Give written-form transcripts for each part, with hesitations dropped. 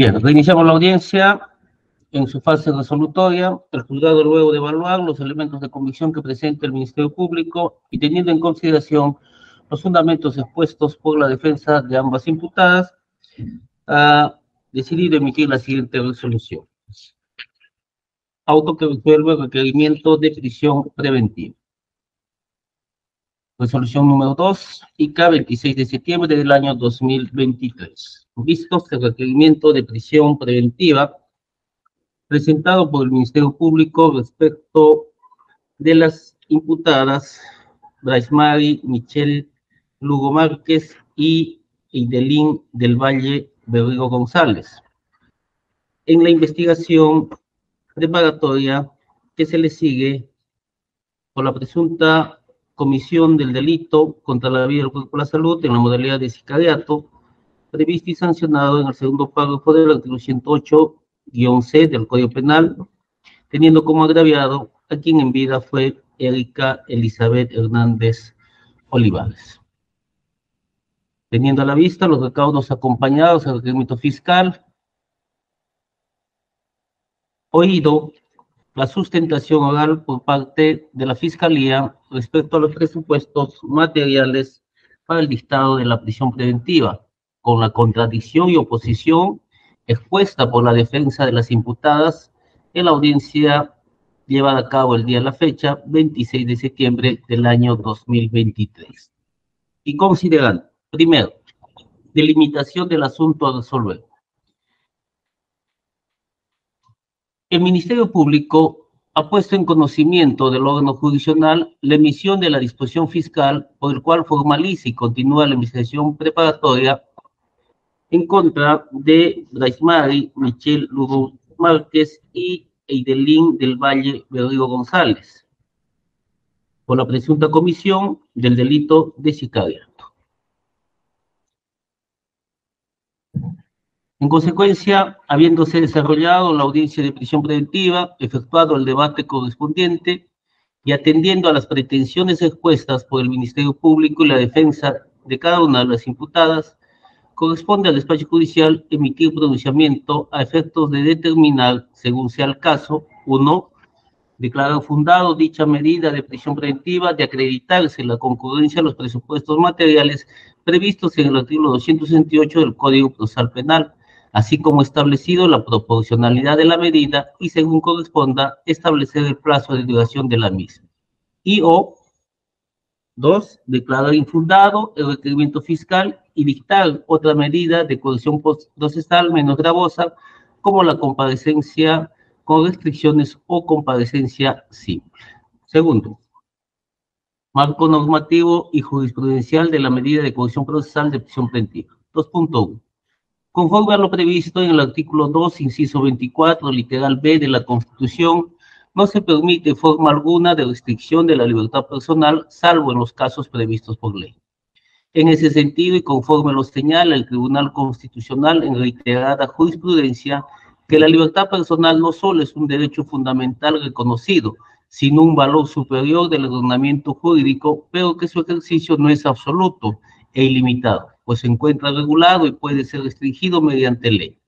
Bien, reiniciamos la audiencia en su fase resolutoria. El juzgado, luego de evaluar los elementos de convicción que presenta el Ministerio Público y teniendo en consideración los fundamentos expuestos por la defensa de ambas imputadas, ha decidido emitir la siguiente resolución. Auto que resuelve el requerimiento de prisión preventiva. Resolución número 2, ICA, 26 de septiembre del año 2023. Vistos el requerimiento de prisión preventiva presentado por el Ministerio Público respecto de las imputadas Braismari Michelle Lugo Márquez y Idelín del Valle Berrigo González, en la investigación preparatoria que se le sigue por la presunta comisión del delito contra la vida del cuerpo y la salud en la modalidad de sicariato, previsto y sancionado en el segundo párrafo del artículo 108-C del Código Penal, teniendo como agraviado a quien en vida fue Erika Elizabeth Hernández Olivares. Teniendo a la vista los recaudos acompañados al requerimiento fiscal, oído la sustentación oral por parte de la Fiscalía respecto a los presupuestos materiales para el dictado de la prisión preventiva, con la contradicción y oposición expuesta por la defensa de las imputadas en la audiencia llevada a cabo el día de la fecha, 26 de septiembre del año 2023. Y considerando, primero, delimitación del asunto a resolver. El Ministerio Público ha puesto en conocimiento del órgano jurisdiccional la emisión de la disposición fiscal por el cual formaliza y continúa la investigación preparatoria en contra de Braismari Michelle Lugo Márquez y Idelín del Valle Berrigo González por la presunta comisión del delito de sicariato. En consecuencia, habiéndose desarrollado la audiencia de prisión preventiva, efectuado el debate correspondiente y atendiendo a las pretensiones expuestas por el Ministerio Público y la defensa de cada una de las imputadas, corresponde al despacho judicial emitir pronunciamiento a efectos de determinar, según sea el caso, 1. Declarar fundado dicha medida de prisión preventiva de acreditarse la concurrencia a los presupuestos materiales previstos en el artículo 268 del Código Procesal Penal, así como establecido la proporcionalidad de la medida y, según corresponda, establecer el plazo de duración de la misma. Y o 2. Declarar infundado el requerimiento fiscal y dictar otra medida de coerción procesal menos gravosa, como la comparecencia con restricciones o comparecencia simple. Segundo, marco normativo y jurisprudencial de la medida de coerción procesal de prisión preventiva. 2.1. Conforme a lo previsto en el artículo 2, inciso 24, literal B de la Constitución, no se permite forma alguna de restricción de la libertad personal, salvo en los casos previstos por ley. En ese sentido, y conforme lo señala el Tribunal Constitucional en reiterada jurisprudencia, que la libertad personal no solo es un derecho fundamental reconocido, sino un valor superior del ordenamiento jurídico, pero que su ejercicio no es absoluto e ilimitado, pues se encuentra regulado y puede ser restringido mediante ley.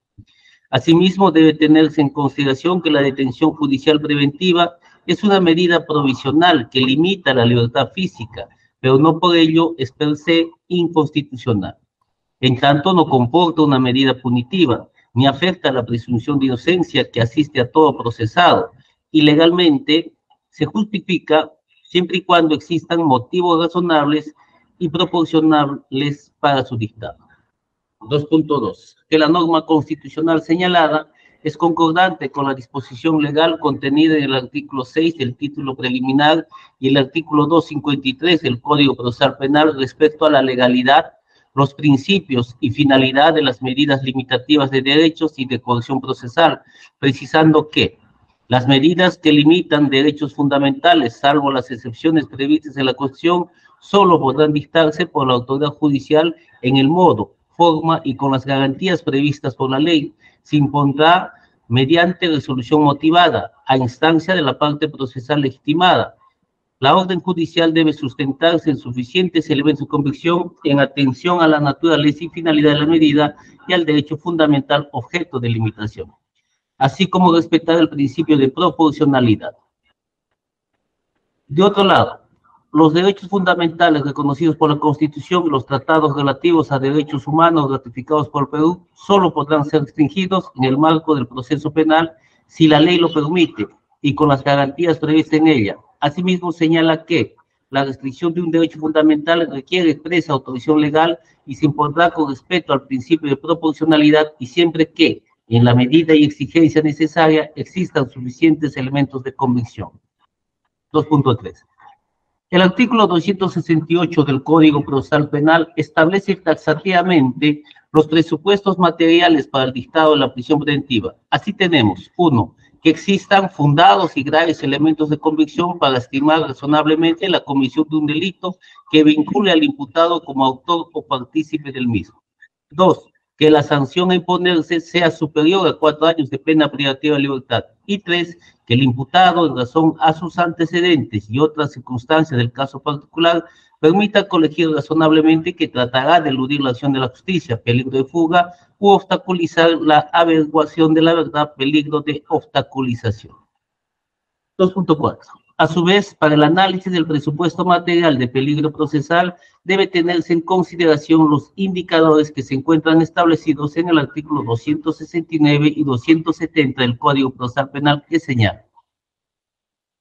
Asimismo, debe tenerse en consideración que la detención judicial preventiva es una medida provisional que limita la libertad física, pero no por ello es per se inconstitucional. En tanto, no comporta una medida punitiva, ni afecta a la presunción de inocencia que asiste a todo procesado, y legalmente se justifica siempre y cuando existan motivos razonables y proporcionables para su dictado. 2.2. Que la norma constitucional señalada es concordante con la disposición legal contenida en el artículo 6 del título preliminar y el artículo 253 del Código Procesal Penal respecto a la legalidad, los principios y finalidad de las medidas limitativas de derechos y de coerción procesal, precisando que las medidas que limitan derechos fundamentales, salvo las excepciones previstas en la Constitución, solo podrán dictarse por la autoridad judicial en el modo, forma y con las garantías previstas por la ley. Se impondrá mediante resolución motivada a instancia de la parte procesal legitimada. La orden judicial debe sustentarse en suficientes elementos de convicción en atención a la naturaleza y finalidad de la medida y al derecho fundamental objeto de limitación, así como respetar el principio de proporcionalidad. De otro lado, los derechos fundamentales reconocidos por la Constitución y los tratados relativos a derechos humanos ratificados por el Perú solo podrán ser restringidos en el marco del proceso penal si la ley lo permite y con las garantías previstas en ella. Asimismo, señala que la restricción de un derecho fundamental requiere expresa autorización legal y se impondrá con respeto al principio de proporcionalidad y siempre que, en la medida y exigencia necesaria, existan suficientes elementos de convicción. 2.3. El artículo 268 del Código Procesal Penal establece taxativamente los presupuestos materiales para el dictado de la prisión preventiva. Así tenemos, 1, que existan fundados y graves elementos de convicción para estimar razonablemente la comisión de un delito que vincule al imputado como autor o partícipe del mismo. 2, que la sanción a imponerse sea superior a 4 años de pena privativa de libertad. Y 3, que el imputado, en razón a sus antecedentes y otras circunstancias del caso particular, permita colegir razonablemente que tratará de eludir la acción de la justicia, peligro de fuga, u obstaculizar la averiguación de la verdad, peligro de obstaculización. 2.4. A su vez, para el análisis del presupuesto material de peligro procesal, debe tenerse en consideración los indicadores que se encuentran establecidos en el artículo 269 y 270 del Código Procesal Penal que señala.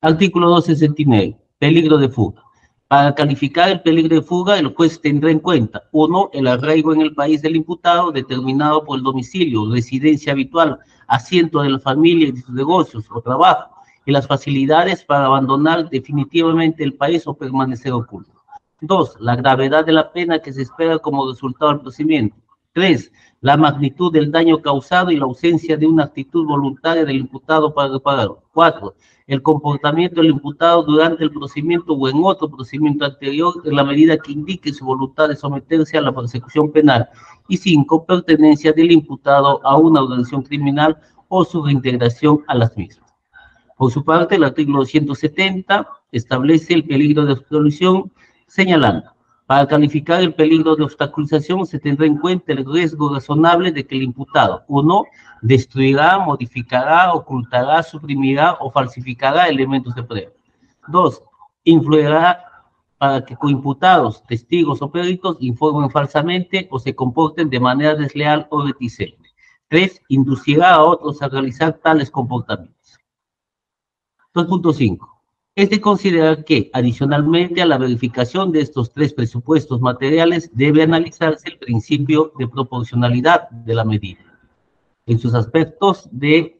Artículo 269. Peligro de fuga. Para calificar el peligro de fuga, el juez tendrá en cuenta, 1, el arraigo en el país del imputado determinado por el domicilio, residencia habitual, asiento de la familia y de sus negocios o trabajo, y las facilidades para abandonar definitivamente el país o permanecer oculto. 2, la gravedad de la pena que se espera como resultado del procedimiento. 3, la magnitud del daño causado y la ausencia de una actitud voluntaria del imputado para repararlo. 4, el comportamiento del imputado durante el procedimiento o en otro procedimiento anterior en la medida que indique su voluntad de someterse a la persecución penal. Y 5, pertenencia del imputado a una organización criminal o su reintegración a las mismas. Por su parte, el artículo 270 establece el peligro de obstrucción, señalando, para calificar el peligro de obstaculización se tendrá en cuenta el riesgo razonable de que el imputado, 1, destruirá, modificará, ocultará, suprimirá o falsificará elementos de prueba. 2, influirá para que coimputados, testigos o peritos informen falsamente o se comporten de manera desleal o reticente. 3, inducirá a otros a realizar tales comportamientos. 2.5. Es de considerar que, adicionalmente a la verificación de estos 3 presupuestos materiales, debe analizarse el principio de proporcionalidad de la medida, en sus aspectos de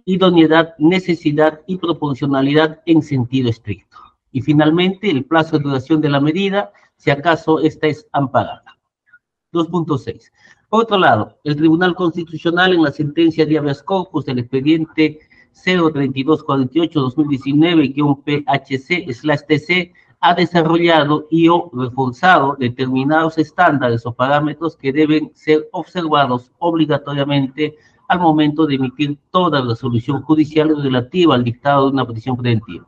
idoneidad, necesidad y proporcionalidad en sentido estricto. Y finalmente, el plazo de duración de la medida, si acaso esta es amparada. 2.6. Por otro lado, el Tribunal Constitucional en la sentencia de habeas corpus del expediente 03248-2019-PHC/TC ha desarrollado y o reforzado determinados estándares o parámetros que deben ser observados obligatoriamente al momento de emitir toda resolución judicial relativa al dictado de una prisión preventiva,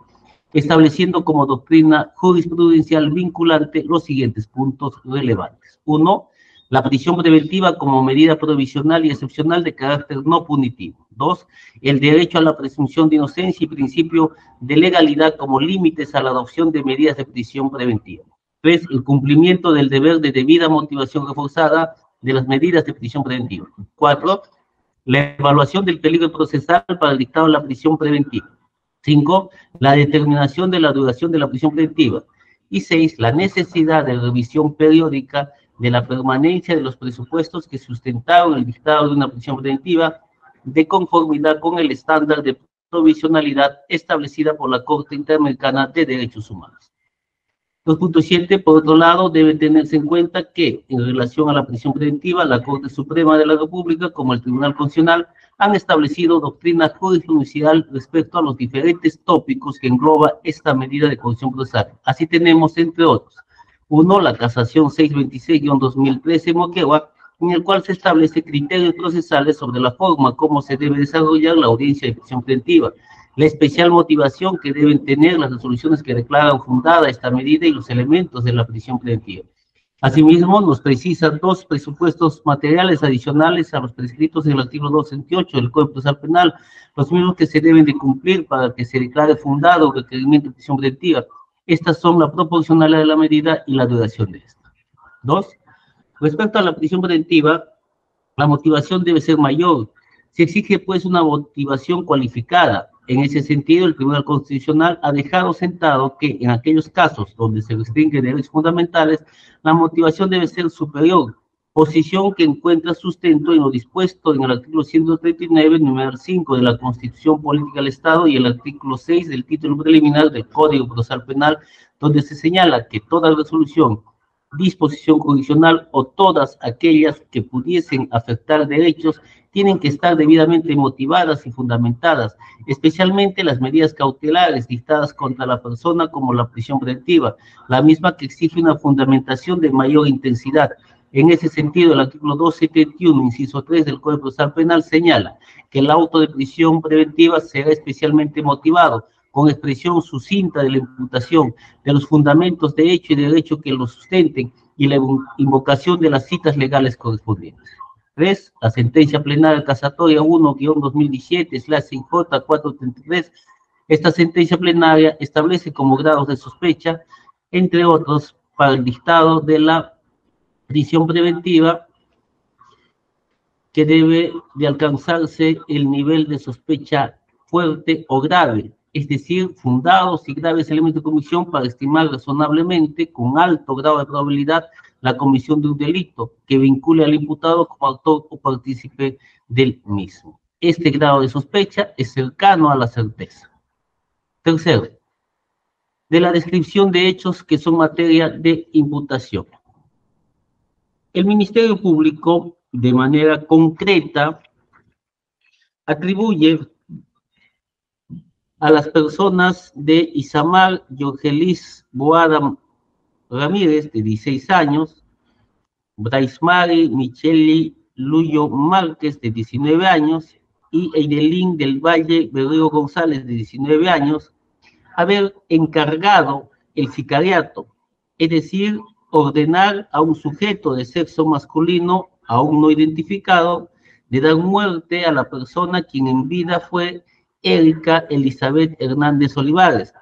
estableciendo como doctrina jurisprudencial vinculante los siguientes puntos relevantes. 1. La prisión preventiva como medida provisional y excepcional de carácter no punitivo. 2. El derecho a la presunción de inocencia y principio de legalidad como límites a la adopción de medidas de prisión preventiva. 3. El cumplimiento del deber de debida motivación reforzada de las medidas de prisión preventiva. 4. La evaluación del peligro procesal para el dictado de la prisión preventiva. 5. La determinación de la duración de la prisión preventiva. Y 6. La necesidad de revisión periódica de la permanencia de los presupuestos que sustentaron el dictado de una prisión preventiva de conformidad con el estándar de provisionalidad establecida por la Corte Interamericana de Derechos Humanos. 2.7. Por otro lado, debe tenerse en cuenta que, en relación a la prisión preventiva, la Corte Suprema de la República, como el Tribunal Constitucional, han establecido doctrina jurisprudencial respecto a los diferentes tópicos que engloba esta medida de coerción procesal. Así tenemos, entre otros, 1. La casación 626-2013 Moquegua, en el cual se establece criterios procesales sobre la forma como se debe desarrollar la audiencia de prisión preventiva, la especial motivación que deben tener las resoluciones que declaran fundada esta medida y los elementos de la prisión preventiva. Asimismo, nos precisan 2 presupuestos materiales adicionales a los prescritos en el artículo 268 del Código Procesal Penal, los mismos que se deben de cumplir para que se declare fundado el requerimiento de prisión preventiva. Estas son la proporcionalidad de la medida y la duración de esta. 2. Respecto a la prisión preventiva, la motivación debe ser mayor. Se exige, pues, una motivación cualificada. En ese sentido, el Tribunal Constitucional ha dejado sentado que en aquellos casos donde se restringen derechos fundamentales, la motivación debe ser superior, posición que encuentra sustento en lo dispuesto en el artículo 139, numeral 5 de la Constitución Política del Estado y el artículo 6 del título preliminar del Código Procesal Penal, donde se señala que toda resolución, disposición jurisdiccional o todas aquellas que pudiesen afectar derechos tienen que estar debidamente motivadas y fundamentadas, especialmente las medidas cautelares dictadas contra la persona como la prisión preventiva, la misma que exige una fundamentación de mayor intensidad. En ese sentido, el artículo 271, inciso 3 del Código Procesal Penal señala que el auto de prisión preventiva será especialmente motivado con expresión sucinta de la imputación, de los fundamentos de hecho y de derecho que lo sustenten y la invocación de las citas legales correspondientes. 3. La sentencia plenaria casatoria 1-2017/CIJ-433. Esta sentencia plenaria establece como grados de sospecha, entre otros, para el dictado de la prisión preventiva, que debe de alcanzarse el nivel de sospecha fuerte o grave, es decir, fundados y graves elementos de comisión para estimar razonablemente con alto grado de probabilidad la comisión de un delito que vincule al imputado como autor o partícipe del mismo. Este grado de sospecha es cercano a la certeza. Tercero, de la descripción de hechos que son materia de imputación. El Ministerio Público, de manera concreta, atribuye a las personas de Isamar Yorgelis Boada Ramírez, de 16 años, Braismari Micheli Luyo Márquez, de 19 años, y Eidelín del Valle Berrío González, de 19 años, haber encargado el sicariato, es decir, ordenar a un sujeto de sexo masculino aún no identificado de dar muerte a la persona quien en vida fue Erika Elizabeth Hernández Olivares,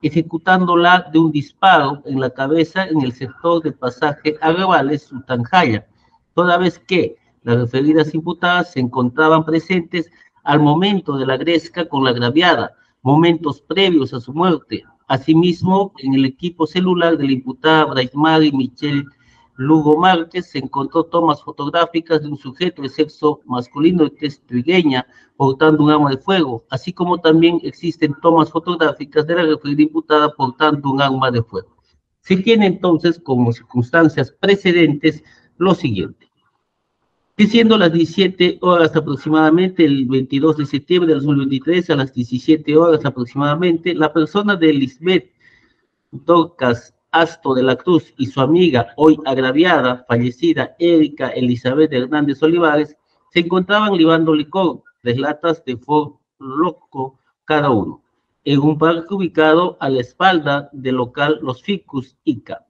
ejecutándola de un disparo en la cabeza en el sector del pasaje Arrabales, Sultanjaya, toda vez que las referidas imputadas se encontraban presentes al momento de la gresca con la agraviada, momentos previos a su muerte. Asimismo, en el equipo celular de la imputada Braismari Michelle Lugo Márquez se encontró tomas fotográficas de un sujeto de sexo masculino de tez trigueña portando un arma de fuego, así como también existen tomas fotográficas de la referida imputada portando un arma de fuego. Se tiene entonces como circunstancias precedentes lo siguiente. Que siendo las 17 horas aproximadamente, el 22 de septiembre de 2023, a las 17 horas aproximadamente, la persona de Lisbeth Dorcas Asto de la Cruz y su amiga, hoy agraviada, fallecida, Erika Elizabeth Hernández Olivares, se encontraban libando licor, 3 latas de Ford Loco cada uno, en un parque ubicado a la espalda del local Los Ficus Ica.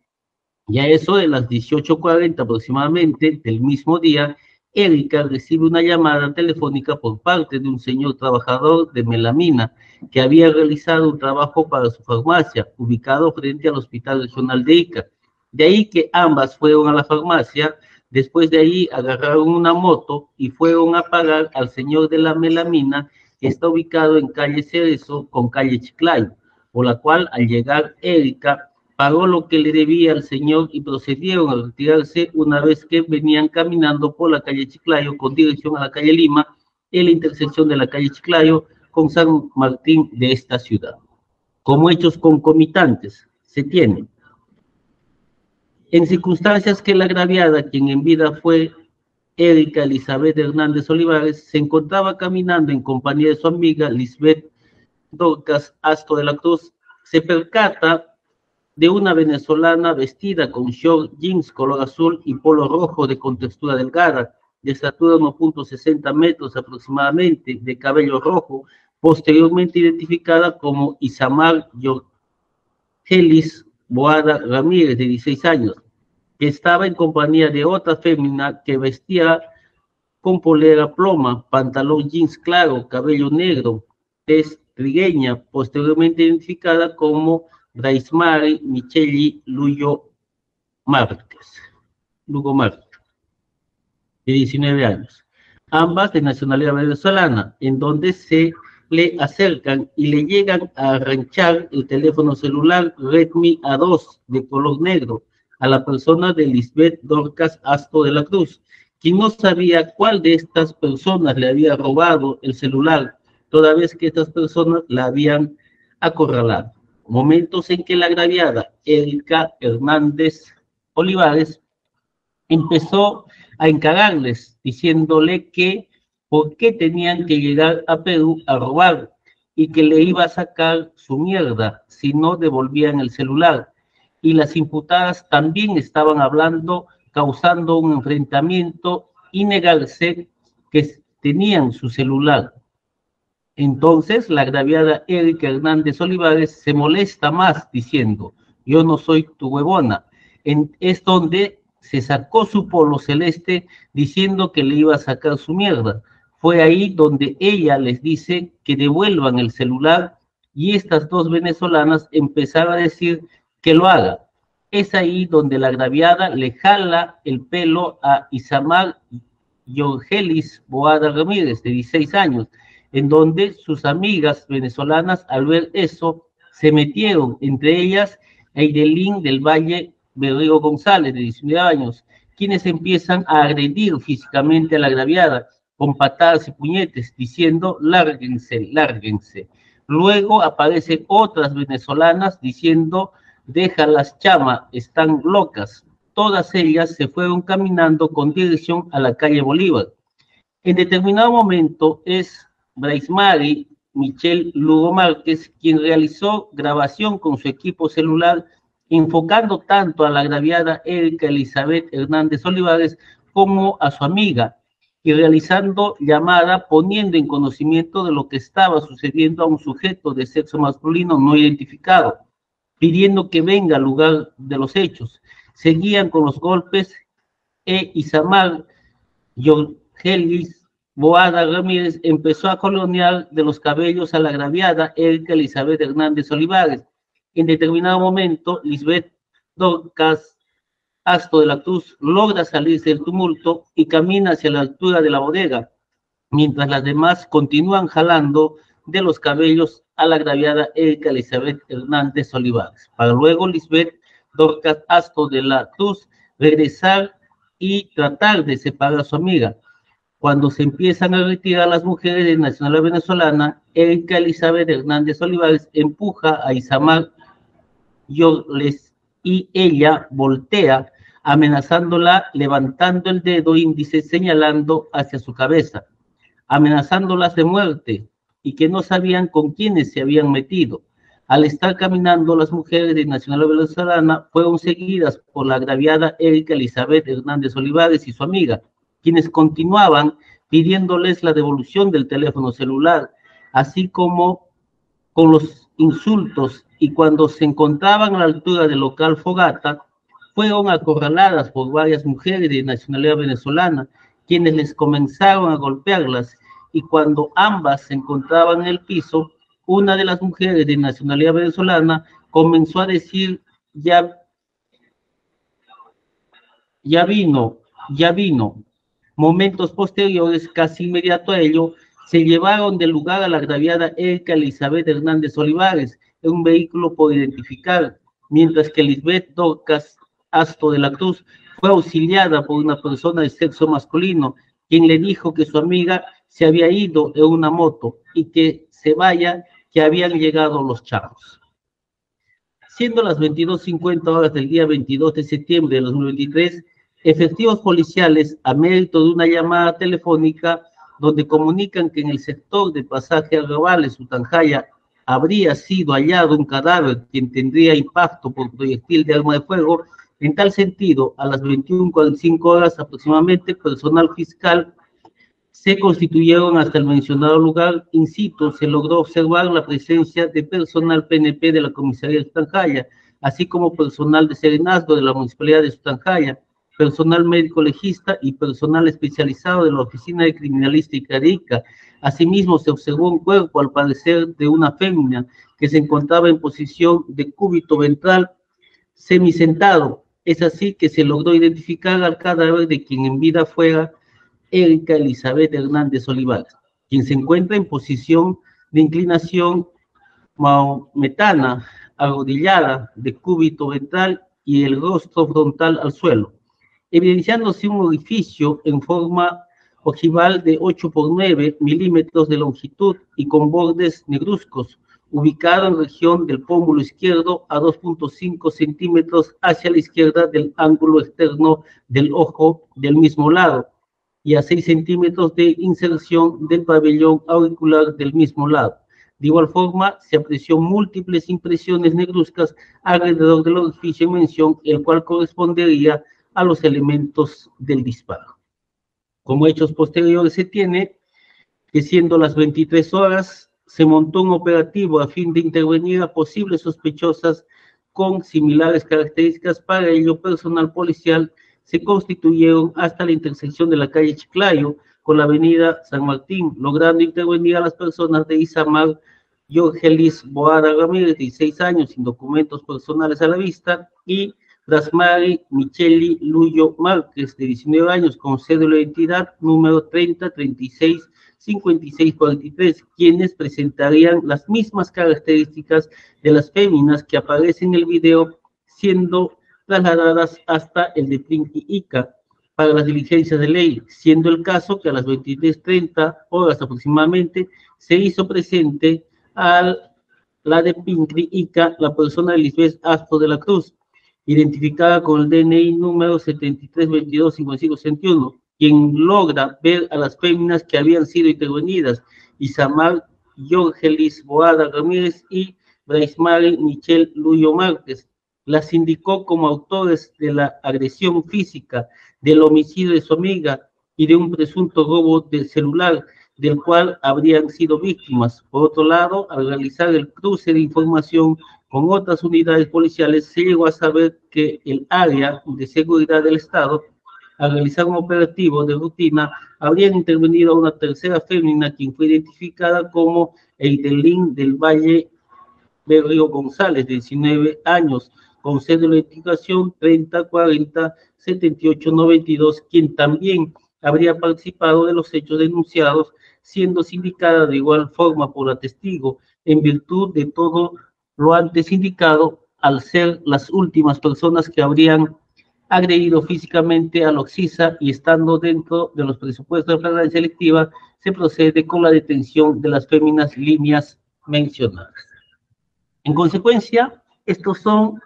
Ya eso de las 18:40 aproximadamente del mismo día, Erika recibe una llamada telefónica por parte de un señor trabajador de melamina que había realizado un trabajo para su farmacia, ubicado frente al Hospital Regional de Ica. De ahí que ambas fueron a la farmacia, después de ahí agarraron una moto y fueron a pagar al señor de la melamina, que está ubicado en calle Cerezo con calle Chiclayo, por la cual al llegar Erika pagó lo que le debía al señor y procedieron a retirarse una vez que venían caminando por la calle Chiclayo con dirección a la calle Lima, en la intersección de la calle Chiclayo con San Martín de esta ciudad. Como hechos concomitantes, se tiene en circunstancias que la agraviada, quien en vida fue Erika Elizabeth Hernández Olivares, se encontraba caminando en compañía de su amiga Lisbeth Dorcas Asto de la Cruz, se percata de una venezolana vestida con short, jeans color azul y polo rojo de contextura delgada, de estatura 1.60 metros aproximadamente, de cabello rojo, posteriormente identificada como Isamar Yorgelis Boada Ramírez, de 16 años, que estaba en compañía de otra fémina que vestía con polera ploma, pantalón jeans claro, cabello negro, tez trigueña, posteriormente identificada como Braismari Micheli Lugo Márquez, de 19 años, ambas de nacionalidad venezolana, en donde se le acercan y le llegan a arranchar el teléfono celular Redmi A2 de color negro a la persona de Lisbeth Dorcas Asto de la Cruz, quien no sabía cuál de estas personas le había robado el celular, toda vez que estas personas la habían acorralado. Momentos en que la agraviada Erika Hernández Olivares empezó a encararles, diciéndole que por qué tenían que llegar a Perú a robar y que le iba a sacar su mierda si no devolvían el celular. Y las imputadas también estaban hablando, causando un enfrentamiento y negarse que tenían su celular. Entonces la agraviada Erika Hernández Olivares se molesta más diciendo, yo no soy tu huevona. Es donde se sacó su polo celeste diciendo que le iba a sacar su mierda. Fue ahí donde ella les dice que devuelvan el celular y estas dos venezolanas empezaron a decir que lo haga. Es ahí donde la agraviada le jala el pelo a Isamar Yorgelis Boada Ramírez, de 16 años, en donde sus amigas venezolanas, al ver eso, se metieron, entre ellas Eidelín del Valle Berrigo González, de 19 años, quienes empiezan a agredir físicamente a la agraviada con patadas y puñetes, diciendo, lárguense, lárguense. Luego aparecen otras venezolanas diciendo, déjalas chama, están locas. Todas ellas se fueron caminando con dirección a la calle Bolívar. En determinado momento es Braismari Michel Lugo Márquez quien realizó grabación con su equipo celular enfocando tanto a la agraviada Erika Elizabeth Hernández Olivares como a su amiga y realizando llamada poniendo en conocimiento de lo que estaba sucediendo a un sujeto de sexo masculino no identificado, pidiendo que venga al lugar de los hechos. Seguían con los golpes Isamar Yorgelis Boada Ramírez empezó a colonear de los cabellos a la agraviada Erika Elizabeth Hernández Olivares. En determinado momento, Lisbeth Dorcas Asto de la Cruz logra salirse del tumulto y camina hacia la altura de la bodega, mientras las demás continúan jalando de los cabellos a la agraviada Erika Elizabeth Hernández Olivares, para luego Lisbeth Dorcas Asto de la Cruz regresar y tratar de separar a su amiga. Cuando se empiezan a retirar las mujeres de nacionalidad venezolana, Erika Elizabeth Hernández Olivares empuja a Isamar Yorgelis y ella voltea amenazándola levantando el dedo índice señalando hacia su cabeza, amenazándolas de muerte y que no sabían con quiénes se habían metido. Al estar caminando, las mujeres de nacionalidad venezolana fueron seguidas por la agraviada Erika Elizabeth Hernández Olivares y su amiga, quienes continuaban pidiéndoles la devolución del teléfono celular, así como con los insultos, y cuando se encontraban a la altura del local Fogata, fueron acorraladas por varias mujeres de nacionalidad venezolana, quienes les comenzaron a golpearlas, y cuando ambas se encontraban en el piso, una de las mujeres de nacionalidad venezolana comenzó a decir, ya vino. Momentos posteriores, casi inmediato a ello, se llevaron del lugar a la agraviada Erika Elizabeth Hernández Olivares en un vehículo por identificar, mientras que Lisbeth Dorcas Asto de la Cruz fue auxiliada por una persona de sexo masculino, quien le dijo que su amiga se había ido en una moto y que se vaya, que habían llegado los charros. Siendo las 22:50 horas del día 22 de septiembre de 2023, efectivos policiales, a mérito de una llamada telefónica donde comunican que en el sector de pasaje Arrabales, Sutanjaya, habría sido hallado un cadáver quien tendría impacto por proyectil de arma de fuego. En tal sentido, a las 21:45 horas aproximadamente, personal fiscal se constituyeron hasta el mencionado lugar. In situ se logró observar la presencia de personal PNP de la Comisaría de Sutanjaya, así como personal de Serenazgo de la Municipalidad de Sutanjaya, personal médico legista y personal especializado de la Oficina de Criminalística de Ica. Asimismo, se observó un cuerpo, al parecer de una fémina, que se encontraba en posición de cúbito ventral semisentado. Es así que se logró identificar al cadáver de quien en vida fuera Erika Elizabeth Hernández Olivares, quien se encuentra en posición de inclinación maometana, arrodillada, de cúbito ventral y el rostro frontal al suelo, evidenciándose un orificio en forma ojival de 8 por 9 milímetros de longitud y con bordes negruzcos, ubicado en región del pómulo izquierdo a 2.5 centímetros hacia la izquierda del ángulo externo del ojo del mismo lado y a 6 centímetros de inserción del pabellón auricular del mismo lado. De igual forma, se apreció múltiples impresiones negruzcas alrededor del orificio en mención, el cual correspondería a los elementos del disparo. Como hechos posteriores se tiene que, siendo las 23 horas, se montó un operativo a fin de intervenir a posibles sospechosas con similares características. Para ello, personal policial se constituyeron hasta la intersección de la calle Chiclayo con la avenida San Martín, logrando intervenir a las personas de Isamar Yorgelis Boada Ramírez, 16 años, sin documentos personales a la vista, y Brasmari Micheli Luyo Márquez, de 19 años, con cédula de identidad número 3036 5643, quienes presentarían las mismas características de las féminas que aparecen en el video, siendo trasladadas hasta el de Prinqui Ica para las diligencias de ley, siendo el caso que a las 23:30 horas aproximadamente se hizo presente a la de Prinqui Ica la persona de Lisbeth Astro de la Cruz, identificada con el DNI número 73225561, quien logra ver a las féminas que habían sido intervenidas, Isamar Yorgelis Boada Ramírez y Braismari Michelle Luyo Márquez. Las indicó como autores de la agresión física, del homicidio de su amiga y de un presunto robo de celular, del cual habrían sido víctimas. Por otro lado, al realizar el cruce de información con otras unidades policiales, se llegó a saber que el área de seguridad del Estado, al realizar un operativo de rutina, habrían intervenido a una tercera fémina, quien fue identificada como Eidelín del Valle Berrio González, de 19 años, con cédula de identificación 3040-7892, quien también habría participado de los hechos denunciados, siendo sindicada de igual forma por la testigo, en virtud de todo lo antes indicado, al ser las últimas personas que habrían agredido físicamente a Loxisa, y estando dentro de los presupuestos de flagrancia delictiva, se procede con la detención de las féminas líneas mencionadas. En consecuencia, estos son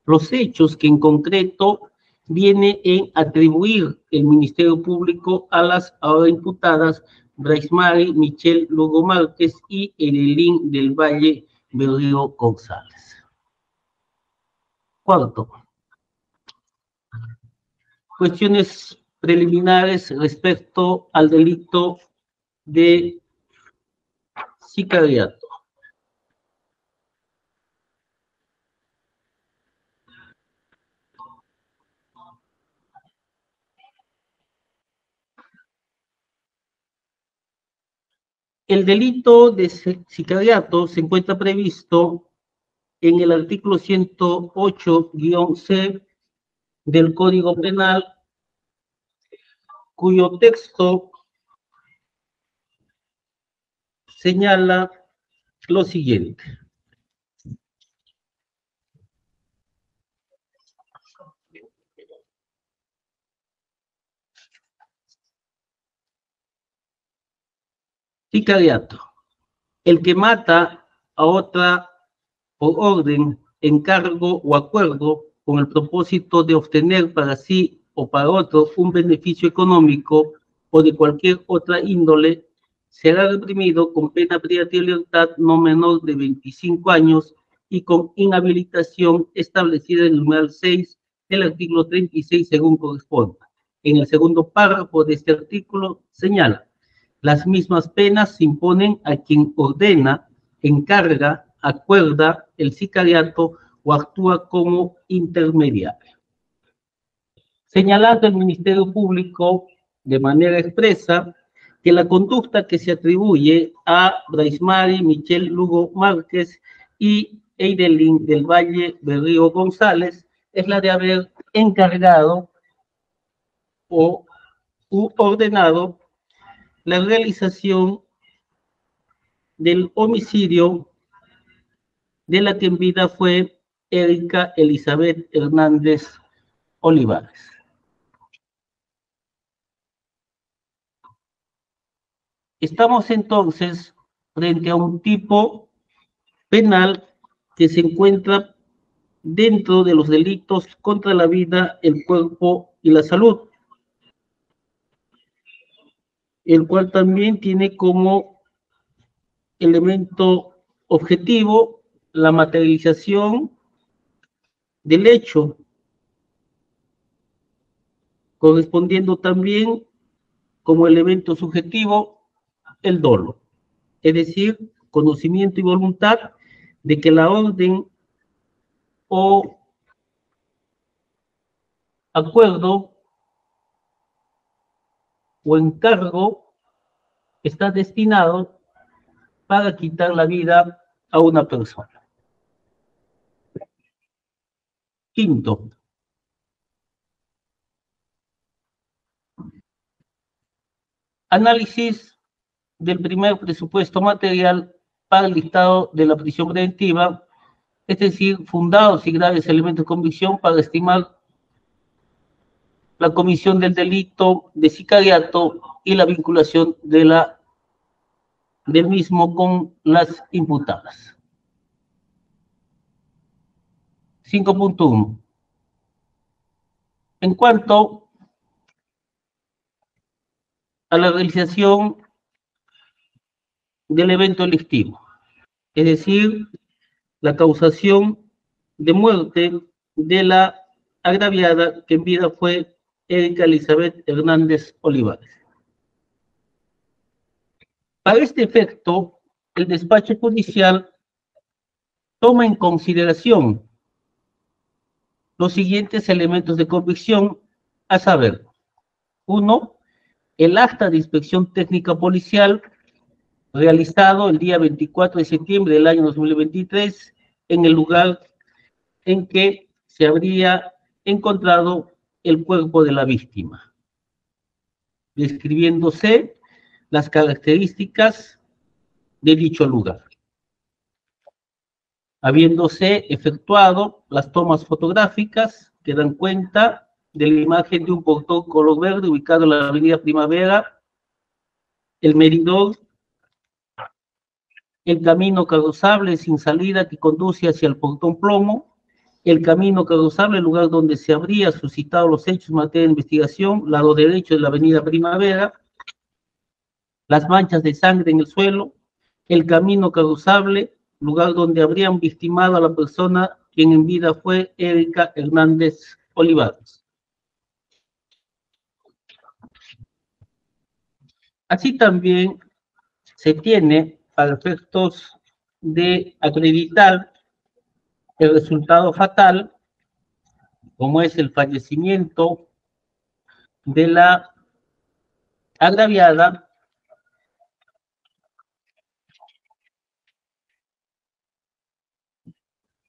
los hechos que en concreto viene en atribuir el Ministerio Público a las ahora imputadas Braismari Michelle Lugo Márquez y Edelín del Valle Berrío González. Cuarto, cuestiones preliminares respecto al delito de sicariato. El delito de sicariato se encuentra previsto en el artículo 108-C del Código Penal, cuyo texto señala lo siguiente. Sicariato: el que mata a otra por orden, encargo o acuerdo con el propósito de obtener para sí o para otro un beneficio económico o de cualquier otra índole, será reprimido con pena privativa de libertad no menor de 25 años y con inhabilitación establecida en el numeral 6 del artículo 36 según corresponda. En el segundo párrafo de este artículo señala: Las mismas penas se imponen a quien ordena, encarga, acuerda el sicariato o actúa como intermediario. Señalando el Ministerio Público de manera expresa que la conducta que se atribuye a Braismari, Michelle Lugo Márquez y Eidelin del Valle Berrío González es la de haber encargado o ordenado la realización del homicidio de la que en vida fue Erika Elizabeth Hernández Olivares. Estamos entonces frente a un tipo penal que se encuentra dentro de los delitos contra la vida, el cuerpo y la salud, el cual también tiene como elemento objetivo la materialización del hecho, correspondiendo también como elemento subjetivo el dolo, es decir, conocimiento y voluntad de que la orden o acuerdo o encargo está destinado para quitar la vida a una persona. Quinto, análisis del primer presupuesto material para el dictado de la prisión preventiva, es decir, fundados y graves elementos de convicción para estimar la comisión del delito de sicariato y la vinculación del mismo con las imputadas. 5.1. En cuanto a la realización del evento delictivo, es decir, la causación de muerte de la agraviada que en vida fue Erika Elizabeth Hernández Olivares. Para este efecto, el despacho judicial toma en consideración los siguientes elementos de convicción, a saber, 1, el acta de inspección técnica policial realizado el día 24 de septiembre del año 2023 en el lugar en que se habría encontrado el cuerpo de la víctima, describiéndose las características de dicho lugar, habiéndose efectuado las tomas fotográficas que dan cuenta de la imagen de un portón color verde ubicado en la avenida Primavera, el medidor, el camino carrozable sin salida que conduce hacia el portón plomo, el camino carrozable, el lugar donde se habría suscitado los hechos en materia de investigación, lado derecho de la avenida Primavera, las manchas de sangre en el suelo, el camino carrozable, lugar donde habrían victimado a la persona quien en vida fue Erika Hernández Olivares. Así también se tiene, para efectos de acreditar el resultado fatal, como es el fallecimiento de la agraviada,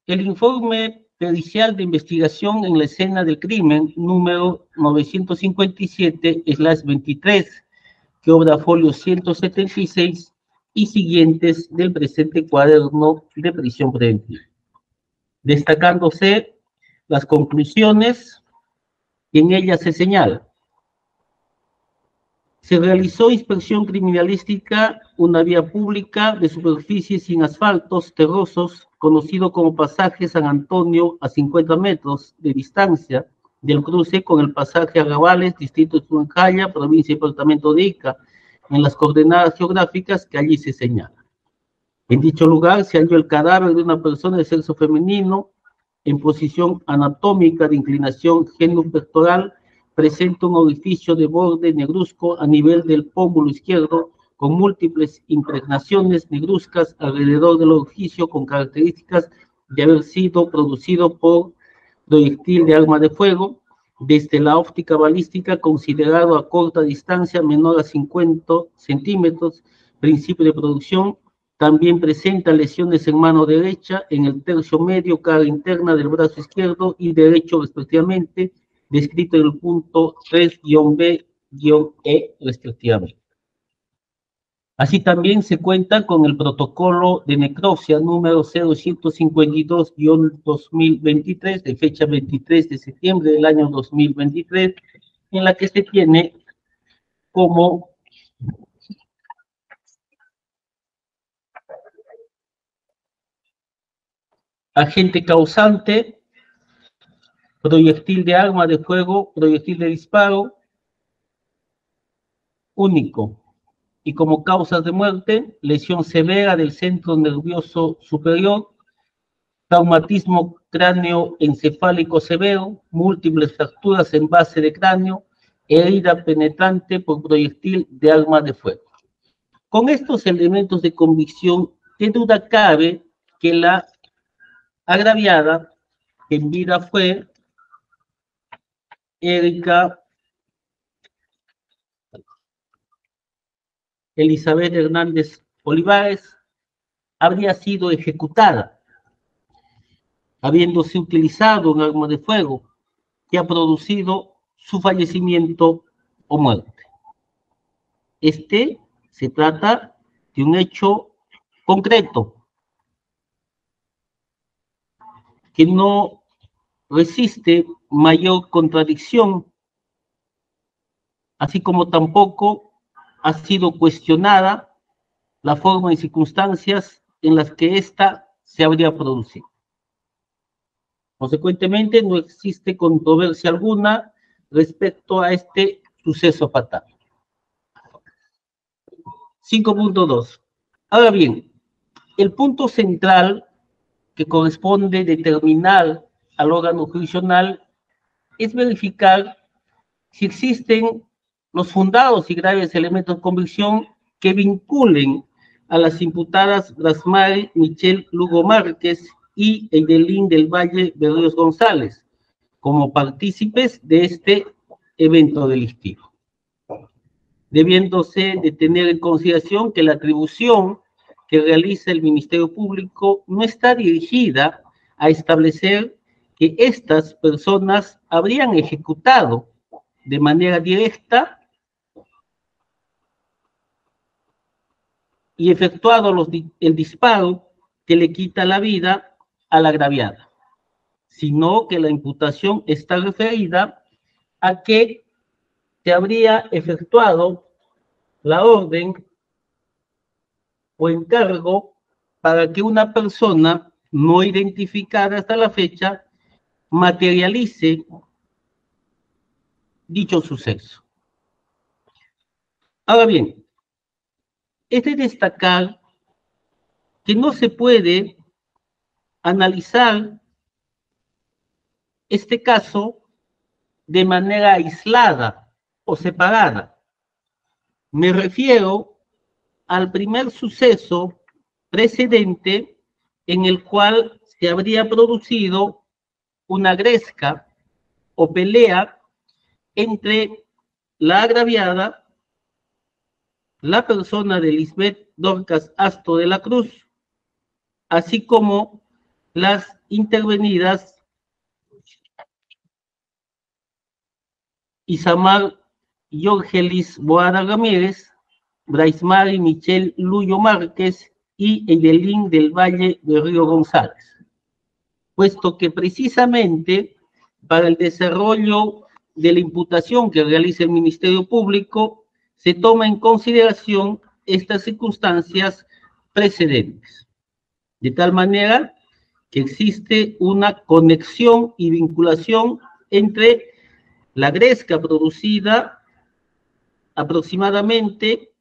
el informe pericial de investigación en la escena del crimen número 957/23, que obra folio 176 y siguientes del presente cuaderno de prisión preventiva, destacándose las conclusiones que en ellas se señala. Se realizó inspección criminalística, una vía pública de superficie sin asfaltos terrosos, conocido como pasaje San Antonio, a 50 metros de distancia del cruce con el pasaje Arrabales, distrito de Huancaya, provincia y departamento de Ica, en las coordenadas geográficas que allí se señalan. En dicho lugar se halló el cadáver de una persona de sexo femenino en posición anatómica de inclinación genupectoral, presenta un orificio de borde negruzco a nivel del pómulo izquierdo, con múltiples impregnaciones negruzcas alrededor del orificio con características de haber sido producido por proyectil de arma de fuego, desde la óptica balística considerado a corta distancia menor a 50 centímetros, principio de producción. También presenta lesiones en mano derecha, en el tercio medio, cara interna del brazo izquierdo y derecho respectivamente, descrito en el punto 3-B-E respectivamente. Así también se cuenta con el protocolo de necropsia número 0152-2023, de fecha 23 de septiembre del año 2023, en la que se tiene como agente causante proyectil de arma de fuego, proyectil de disparo único, y como causas de muerte, lesión severa del centro nervioso superior, traumatismo cráneo-encefálico severo, múltiples fracturas en base de cráneo, herida penetrante por proyectil de arma de fuego. Con estos elementos de convicción, ¿qué duda cabe que la agraviada, que en vida fue Erika Elizabeth Hernández Olivares, habría sido ejecutada, habiéndose utilizado un arma de fuego que ha producido su fallecimiento o muerte? Se trata de un hecho concreto que no resiste mayor contradicción, así como tampoco ha sido cuestionada la forma y circunstancias en las que ésta se habría producido. Consecuentemente, no existe controversia alguna respecto a este suceso fatal. 5.2. Ahora bien, el punto central que corresponde determinar al órgano jurisdiccional es verificar si existen los fundados y graves elementos de convicción que vinculen a las imputadas Grasmari Michelle Lugo Márquez y Eidelín del Valle Berríos González como partícipes de este evento delictivo, debiéndose de tener en consideración que la atribución que realiza el Ministerio Público no está dirigida a establecer que estas personas habrían ejecutado de manera directa y efectuado el disparo que le quita la vida a la agraviada, sino que la imputación está referida a que se habría efectuado la orden o encargo para que una persona no identificada hasta la fecha materialice dicho suceso. Ahora bien, es de destacar que no se puede analizar este caso de manera aislada o separada. Me refiero al primer suceso precedente en el cual se habría producido una gresca o pelea entre la agraviada, la persona de Lisbeth Dorcas Asto de la Cruz, así como las intervenidas Isamar Yorgelis Boada Ramírez, Braismari Michelle Luyo Márquez y Eidelín del Valle de Río González, puesto que precisamente para el desarrollo de la imputación que realiza el Ministerio Público se toma en consideración estas circunstancias precedentes, de tal manera que existe una conexión y vinculación entre la gresca producida aproximadamente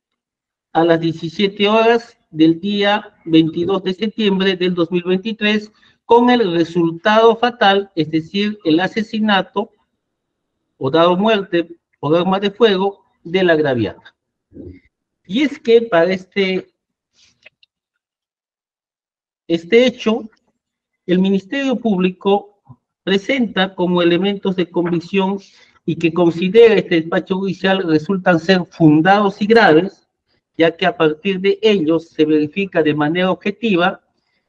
a las 17 horas del día 22 de septiembre del 2023 con el resultado fatal, es decir, el asesinato o dado muerte por arma de fuego de la agraviada. Y es que para este hecho, el Ministerio Público presenta como elementos de convicción y que considera este despacho judicial resultan ser fundados y graves, ya que a partir de ellos se verifica de manera objetiva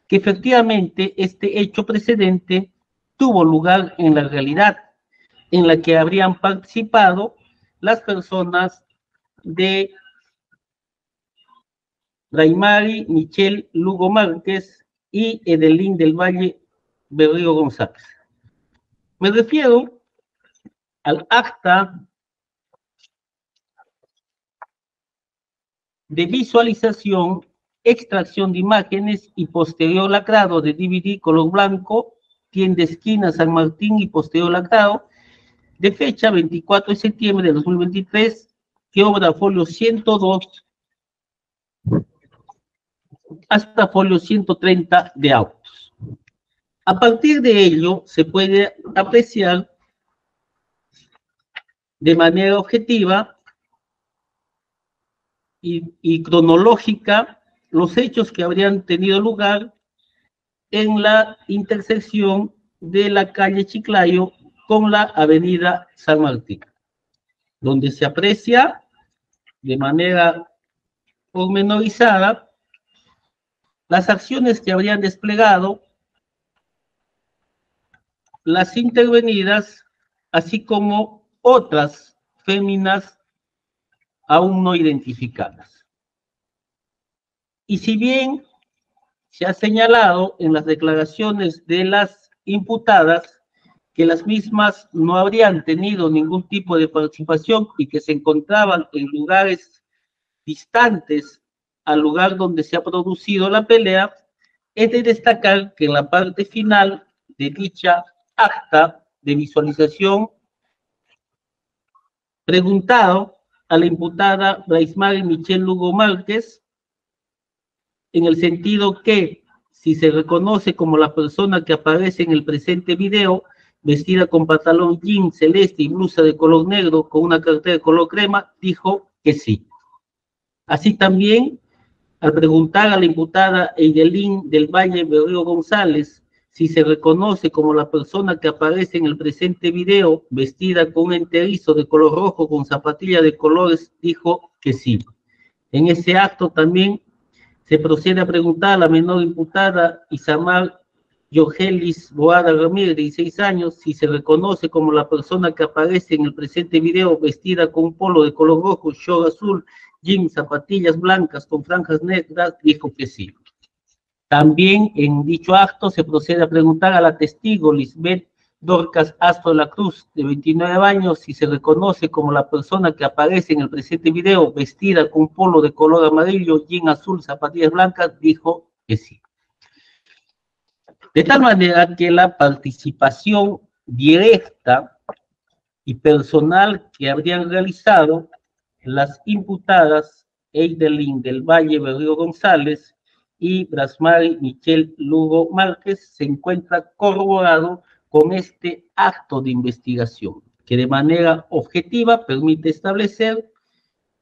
que efectivamente este hecho precedente tuvo lugar en la realidad, en la que habrían participado las personas de Raimari Michelle Lugo Márquez y Edelín del Valle Berrío González. Me refiero al acta de visualización, extracción de imágenes y posterior lacrado de DVD color blanco, tienda esquina San Martín y posterior lacrado, de fecha 24 de septiembre de 2023, que obra folio 102 hasta folio 130 de autos. A partir de ello, se puede apreciar de manera objetiva y cronológica los hechos que habrían tenido lugar en la intersección de la calle Chiclayo con la avenida San Martín, donde se aprecia de manera pormenorizada las acciones que habrían desplegado las intervenidas, así como otras féminas aún no identificadas. Y si bien se ha señalado en las declaraciones de las imputadas que las mismas no habrían tenido ningún tipo de participación y que se encontraban en lugares distantes al lugar donde se ha producido la pelea, es de destacar que en la parte final de dicha acta de visualización, preguntado a la imputada Braismari Michelle Lugo Márquez, en el sentido que si se reconoce como la persona que aparece en el presente video, vestida con pantalón jean celeste y blusa de color negro con una cartera de color crema, dijo que sí. Así también, al preguntar a la imputada Eidelín del Valle Berrío González si se reconoce como la persona que aparece en el presente video, vestida con un enterizo de color rojo con zapatilla de colores, dijo que sí. En ese acto también se procede a preguntar a la menor imputada Isamar Yogelis Boada Ramírez, de 16 años, si se reconoce como la persona que aparece en el presente video vestida con un polo de color rojo, short azul, jeans, zapatillas blancas con franjas negras, dijo que sí. También en dicho acto se procede a preguntar a la testigo Lisbeth Dorcas Astro de la Cruz, de 29 años, si se reconoce como la persona que aparece en el presente video vestida con un polo de color amarillo, jean azul, zapatillas blancas, dijo que sí. De tal manera que la participación directa y personal que habrían realizado las imputadas Eidelín del Valle Berrío González y Brasmari Michelle Lugo Márquez se encuentra corroborado con este acto de investigación, que de manera objetiva permite establecer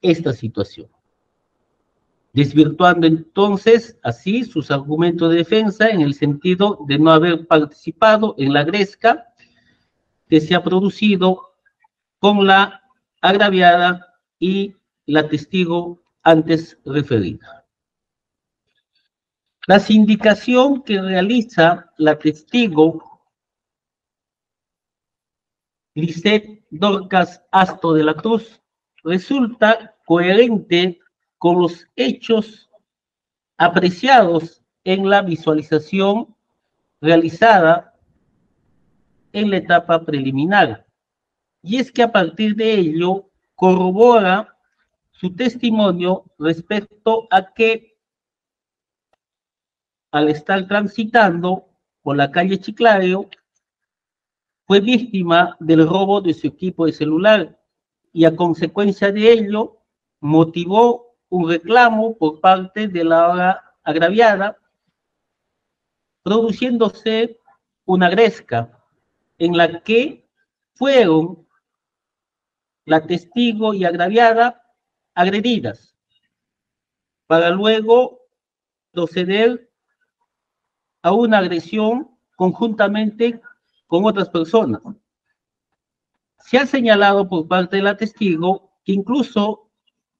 esta situación, desvirtuando entonces así sus argumentos de defensa en el sentido de no haber participado en la gresca que se ha producido con la agraviada y la testigo antes referida. La sindicación que realiza la testigo Lisette Dorcas Asto de la Cruz resulta coherente con los hechos apreciados en la visualización realizada en la etapa preliminar. Y es que a partir de ello corrobora su testimonio respecto a que al estar transitando por la calle Chiclayo, fue víctima del robo de su equipo de celular y a consecuencia de ello motivó un reclamo por parte de la agraviada, produciéndose una gresca en la que fueron la testigo y agraviada agredidas, para luego proceder a una agresión conjuntamente con otras personas. Se ha señalado por parte de la testigo que incluso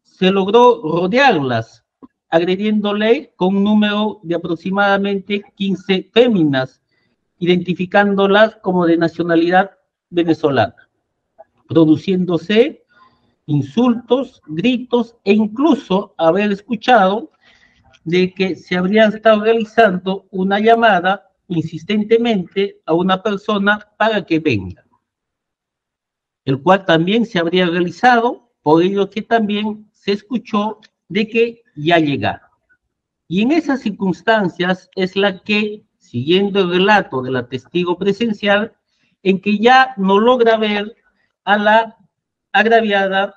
se logró rodearlas, agrediéndole con un número de aproximadamente 15 féminas, identificándolas como de nacionalidad venezolana, produciéndose insultos, gritos e incluso haber escuchado de que se habría estado realizando una llamada insistentemente a una persona para que venga, el cual también se habría realizado, por ello que también se escuchó de que ya llegara. Y en esas circunstancias es la que, siguiendo el relato de la testigo presencial, en que ya no logra ver a la agraviada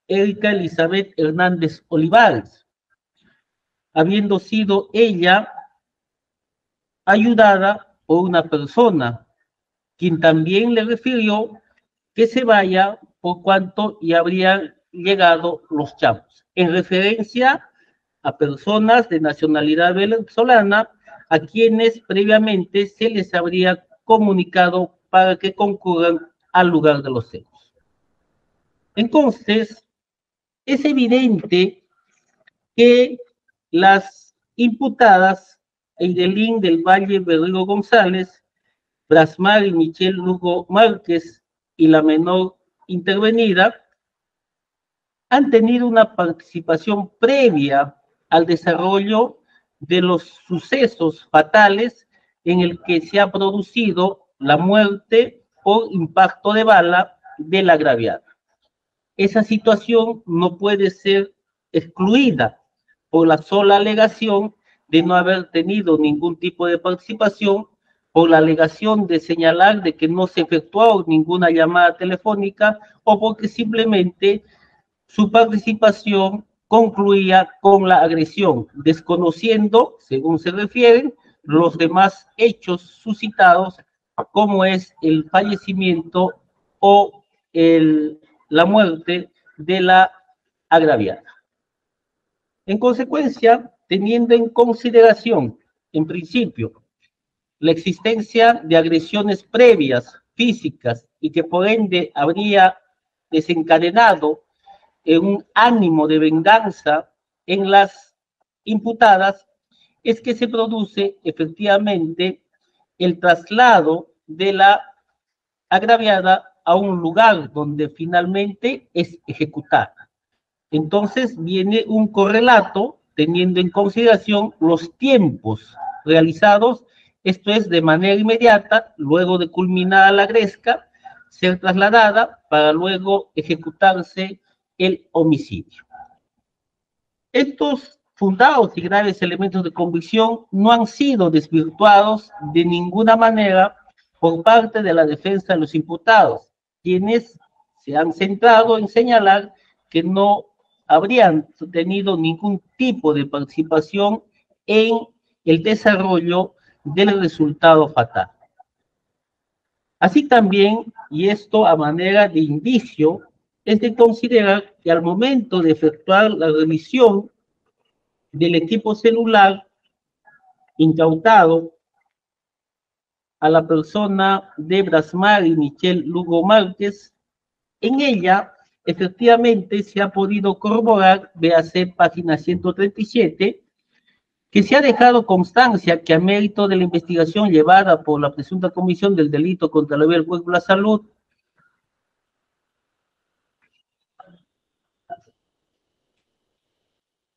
Erika Elizabeth Hernández Olivares, habiendo sido ella ayudada por una persona, quien también le refirió que se vaya por cuanto ya habrían llegado los chamos, en referencia a personas de nacionalidad venezolana a quienes previamente se les habría comunicado para que concurran al lugar de los hechos. Entonces, es evidente que las imputadas Eidelín del Valle Berrigo González, Brasmar y Michelle Lugo Márquez y la menor intervenida han tenido una participación previa al desarrollo de los sucesos fatales en el que se ha producido la muerte por impacto de bala de la agraviada. Esa situación no puede ser excluida por la sola alegación de no haber tenido ningún tipo de participación, por la alegación de señalar de que no se efectuó ninguna llamada telefónica o porque simplemente su participación concluía con la agresión, desconociendo, según se refieren, los demás hechos suscitados, como es el fallecimiento o la muerte de la agraviada. En consecuencia, teniendo en consideración, en principio, la existencia de agresiones previas, físicas, y que por ende habría desencadenado en un ánimo de venganza en las imputadas, es que se produce efectivamente el traslado de la agraviada a un lugar donde finalmente es ejecutada. Entonces viene un correlato teniendo en consideración los tiempos realizados, esto es de manera inmediata, luego de culminada la gresca, ser trasladada para luego ejecutarse el homicidio. Estos fundados y graves elementos de convicción no han sido desvirtuados de ninguna manera por parte de la defensa de los imputados, quienes se han centrado en señalar que no habrían tenido ningún tipo de participación en el desarrollo del resultado fatal. Así también, y esto a manera de indicio, es de considerar que al momento de efectuar la revisión del equipo celular incautado a la persona de Brasmar y Michelle Lugo Márquez, en ella efectivamente se ha podido corroborar, véase página 137, que se ha dejado constancia que a mérito de la investigación llevada por la presunta comisión del delito contra la vida del cuerpo y la salud,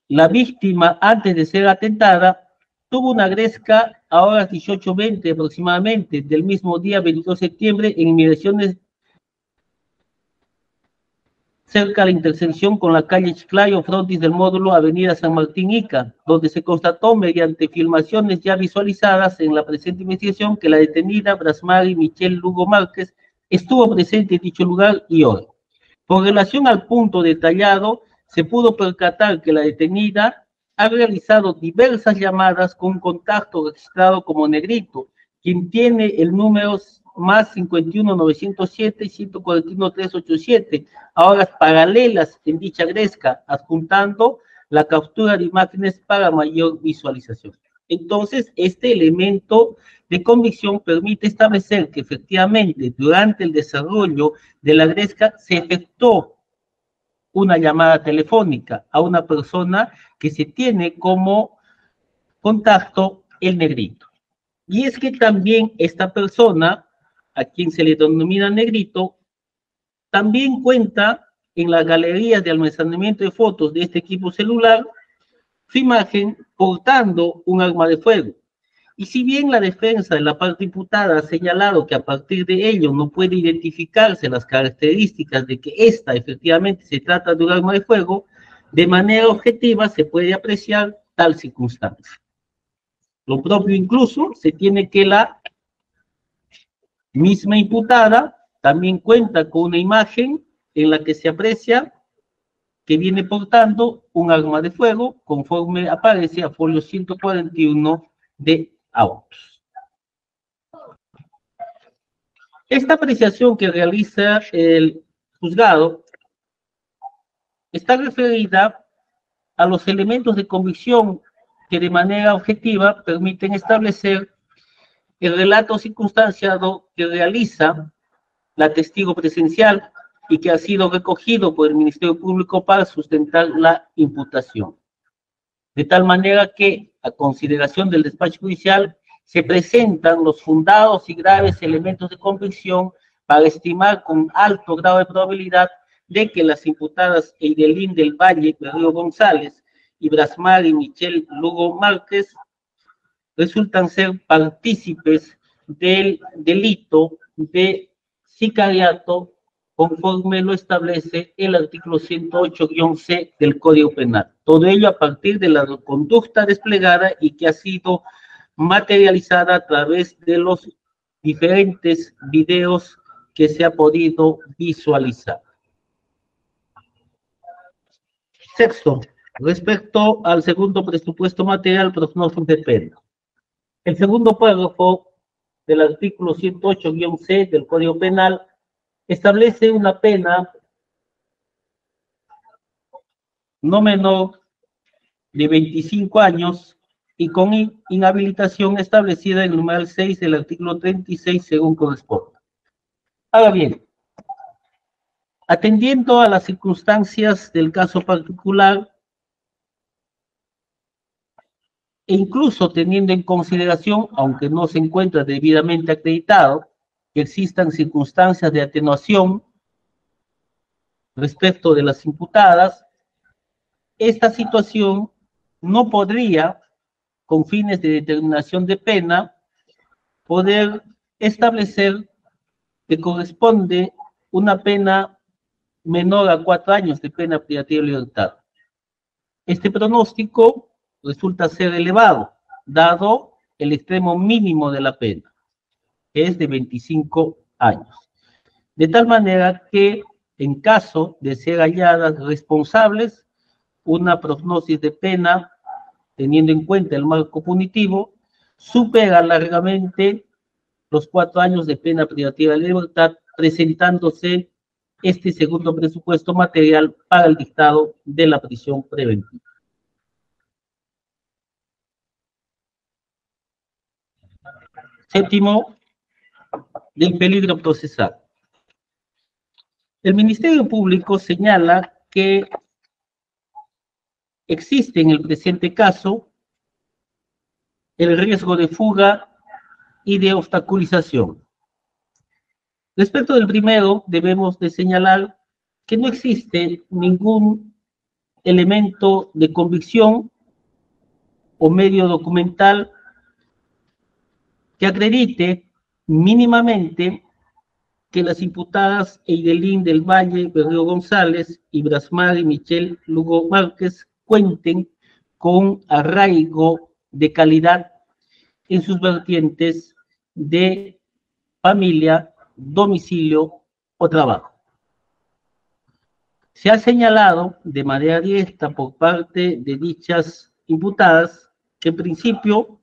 la víctima, antes de ser atentada, tuvo una gresca a horas 18:20 aproximadamente del mismo día 22 de septiembre en inmediaciones cerca de la intersección con la calle Chiclayo, frontis del módulo Avenida San Martín Ica, donde se constató mediante filmaciones ya visualizadas en la presente investigación que la detenida Brasmar Michelle Lugo Márquez estuvo presente en dicho lugar y hora. Con relación al punto detallado, se pudo percatar que la detenida ha realizado diversas llamadas con contacto registrado como Negrito, quien tiene el número más 51-907 y 141-387, a horas paralelas en dicha gresca, adjuntando la captura de imágenes para mayor visualización. Entonces, este elemento de convicción permite establecer que efectivamente durante el desarrollo de la gresca se efectuó una llamada telefónica a una persona que se tiene como contacto el negrito. Y es que también esta persona, a quien se le denomina negrito, también cuenta en las galerías de almacenamiento de fotos de este equipo celular su imagen portando un arma de fuego. Y si bien la defensa de la parte imputada ha señalado que a partir de ello no puede identificarse las características de que esta efectivamente se trata de un arma de fuego, de manera objetiva se puede apreciar tal circunstancia. Lo propio incluso se tiene que la misma imputada también cuenta con una imagen en la que se aprecia que viene portando un arma de fuego conforme aparece a folio 141 de autos. Esta apreciación que realiza el juzgado está referida a los elementos de convicción que de manera objetiva permiten establecer el relato circunstanciado que realiza la testigo presencial y que ha sido recogido por el Ministerio Público para sustentar la imputación. De tal manera que, a consideración del despacho judicial, se presentan los fundados y graves elementos de convicción para estimar con alto grado de probabilidad de que las imputadas Eidelín del Valle, Berrío González y Brasmar y Michelle Lugo Márquez resultan ser partícipes del delito de sicariato conforme lo establece el artículo 108-C del Código Penal. Todo ello a partir de la conducta desplegada y que ha sido materializada a través de los diferentes videos que se ha podido visualizar. Sexto, respecto al segundo presupuesto material, pronóstico de pena. El segundo párrafo del artículo 108-C del Código Penal establece una pena no menor de 25 años y con inhabilitación establecida en el numeral 6 del artículo 36 según corresponda. Ahora bien, atendiendo a las circunstancias del caso particular e incluso teniendo en consideración, aunque no se encuentra debidamente acreditado, que existan circunstancias de atenuación respecto de las imputadas, esta situación no podría, con fines de determinación de pena, poder establecer que corresponde una pena menor a 4 años de pena privativa de libertad. Este pronóstico resulta ser elevado, dado el extremo mínimo de la pena, que es de 25 años. De tal manera que, en caso de ser halladas responsables, una prognosis de pena, teniendo en cuenta el marco punitivo, supera largamente los 4 años de pena privativa de libertad, presentándose este segundo presupuesto material para el dictado de la prisión preventiva. Séptimo, del peligro procesal. El Ministerio Público señala que existe en el presente caso el riesgo de fuga y de obstaculización. Respecto del primero, debemos de señalar que no existe ningún elemento de convicción o medio documental que acredite mínimamente que las imputadas Eidelín del Valle, Berrío González y Brasmar y Michelle Lugo Márquez cuenten con arraigo de calidad en sus vertientes de familia, domicilio o trabajo. Se ha señalado de manera directa por parte de dichas imputadas que en principio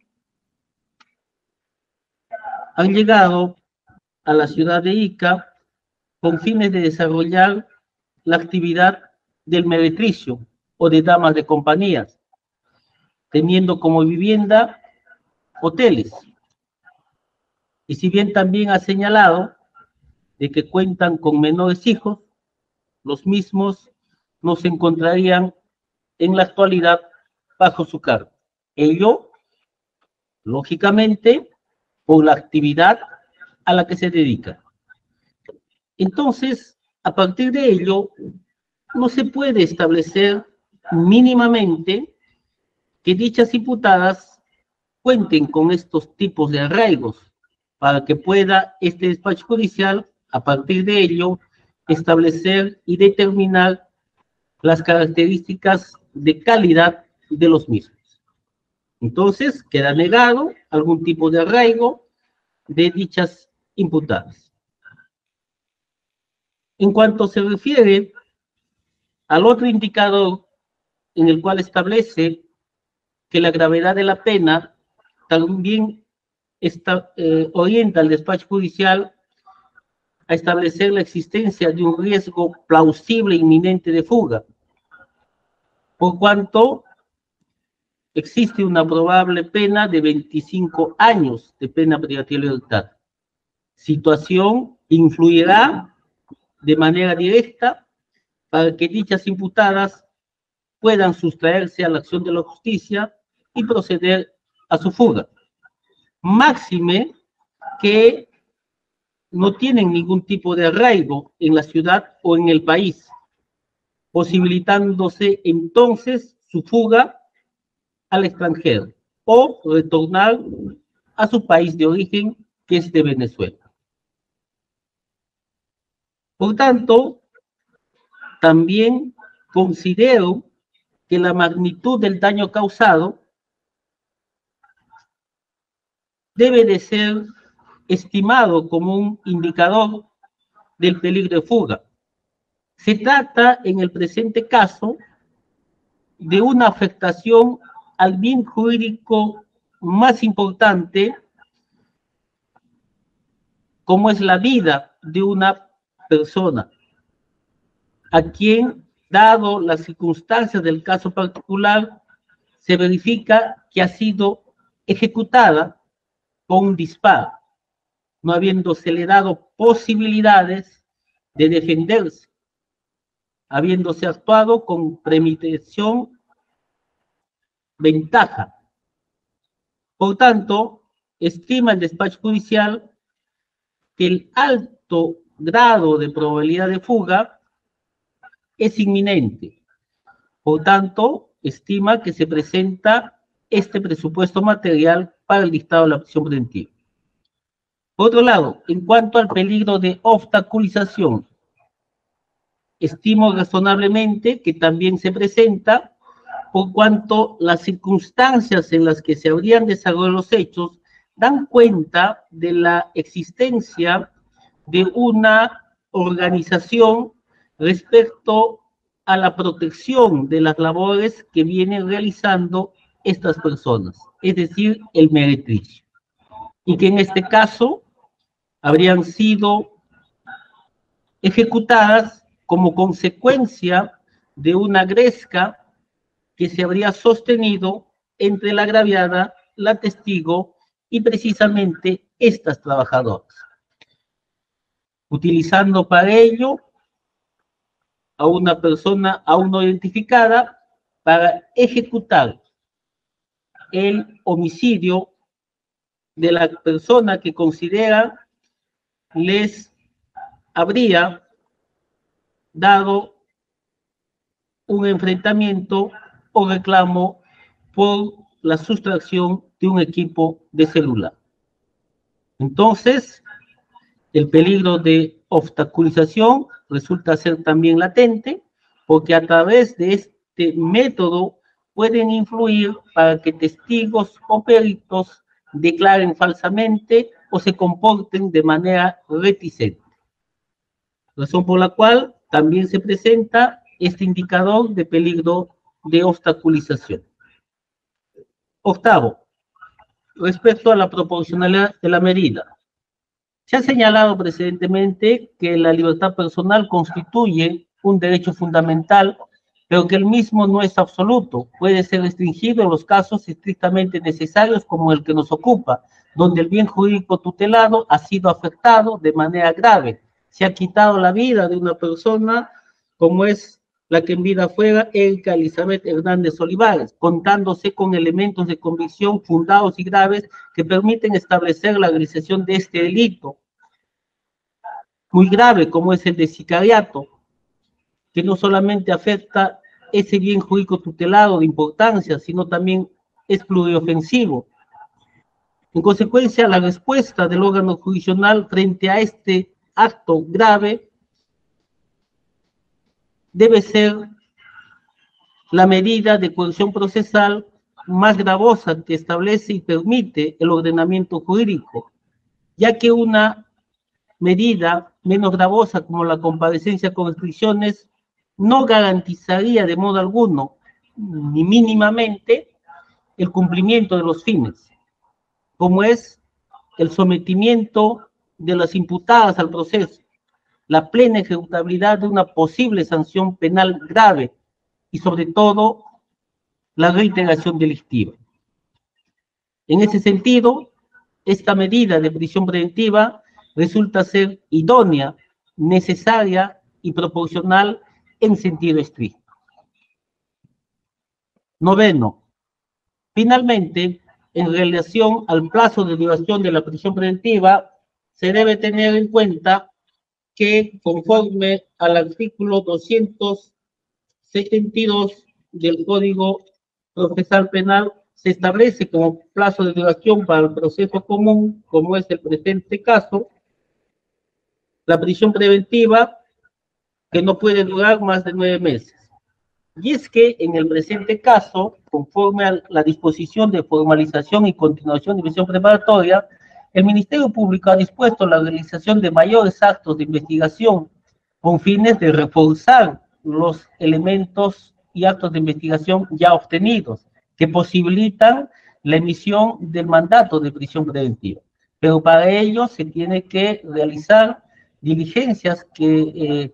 han llegado a la ciudad de Ica con fines de desarrollar la actividad del meretricio o de damas de compañías, teniendo como vivienda hoteles. Y si bien también ha señalado de que cuentan con menores hijos, los mismos no se encontrarían en la actualidad bajo su cargo. Ello, lógicamente, por la actividad a la que se dedica. Entonces, a partir de ello, no se puede establecer mínimamente que dichas imputadas cuenten con estos tipos de arraigos para que pueda este despacho judicial, a partir de ello, establecer y determinar las características de calidad de los mismos. Entonces, queda negado algún tipo de arraigo de dichas imputadas. En cuanto se refiere al otro indicador en el cual establece que la gravedad de la pena también orienta al despacho judicial a establecer la existencia de un riesgo plausible e inminente de fuga, por cuanto existe una probable pena de 25 años de pena privativa de libertad. Situación influirá de manera directa para que dichas imputadas puedan sustraerse a la acción de la justicia y proceder a su fuga. Máxime que no tienen ningún tipo de arraigo en la ciudad o en el país, posibilitándose entonces su fuga al extranjero o retornar a su país de origen, que es de Venezuela. Por tanto, también considero que la magnitud del daño causado debe de ser estimado como un indicador del peligro de fuga. Se trata, en el presente caso, de una afectación al bien jurídico más importante, como es la vida de una persona, a quien, dado las circunstancias del caso particular, se verifica que ha sido ejecutada con un disparo, no habiéndosele dado posibilidades de defenderse, habiéndose actuado con premeditación, ventaja. Por tanto, estima el despacho judicial que el alto grado de probabilidad de fuga es inminente. Por tanto, estima que se presenta este presupuesto material para el dictado de la prisión preventiva. Por otro lado, en cuanto al peligro de obstaculización, estimo razonablemente que también se presenta por cuanto las circunstancias en las que se habrían desarrollado los hechos dan cuenta de la existencia de una organización respecto a la protección de las labores que vienen realizando estas personas, es decir, el meretricio, y que en este caso habrían sido ejecutadas como consecuencia de una gresca que se habría sostenido entre la agraviada, la testigo y precisamente estas trabajadoras, utilizando para ello a una persona aún no identificada para ejecutar el homicidio de la persona que considera les habría dado un enfrentamiento o reclamo por la sustracción de un equipo de celular. Entonces, el peligro de obstaculización resulta ser también latente, porque a través de este método pueden influir para que testigos o peritos declaren falsamente o se comporten de manera reticente. Razón por la cual también se presenta este indicador de peligro de obstaculización. Octavo, respecto a la proporcionalidad de la medida. Se ha señalado precedentemente que la libertad personal constituye un derecho fundamental pero que el mismo no es absoluto, puede ser restringido en los casos estrictamente necesarios como el que nos ocupa, donde el bien jurídico tutelado ha sido afectado de manera grave, se ha quitado la vida de una persona como es la que en vida fuera Erika Elizabeth Hernández Olivares, contándose con elementos de convicción fundados y graves que permiten establecer la realización de este delito, muy grave como es el de sicariato, que no solamente afecta ese bien jurídico tutelado de importancia, sino también es pluriofensivo. En consecuencia, la respuesta del órgano jurisdiccional frente a este acto grave debe ser la medida de coerción procesal más gravosa que establece y permite el ordenamiento jurídico, ya que una medida menos gravosa como la comparecencia con restricciones no garantizaría de modo alguno, ni mínimamente, el cumplimiento de los fines, como es el sometimiento de las imputadas al proceso, la plena ejecutabilidad de una posible sanción penal grave y sobre todo la reintegración delictiva. En ese sentido, esta medida de prisión preventiva resulta ser idónea, necesaria y proporcional en sentido estricto. Noveno, finalmente, en relación al plazo de duración de la prisión preventiva, se debe tener en cuenta que conforme al artículo 272 del Código Procesal Penal, se establece como plazo de duración para el proceso común, como es el presente caso, la prisión preventiva que no puede durar más de 9 meses. Y es que en el presente caso, conforme a la disposición de formalización y continuación de prisión preparatoria, el Ministerio Público ha dispuesto la realización de mayores actos de investigación con fines de reforzar los elementos y actos de investigación ya obtenidos, que posibilitan la emisión del mandato de prisión preventiva. Pero para ello se tiene que realizar diligencias que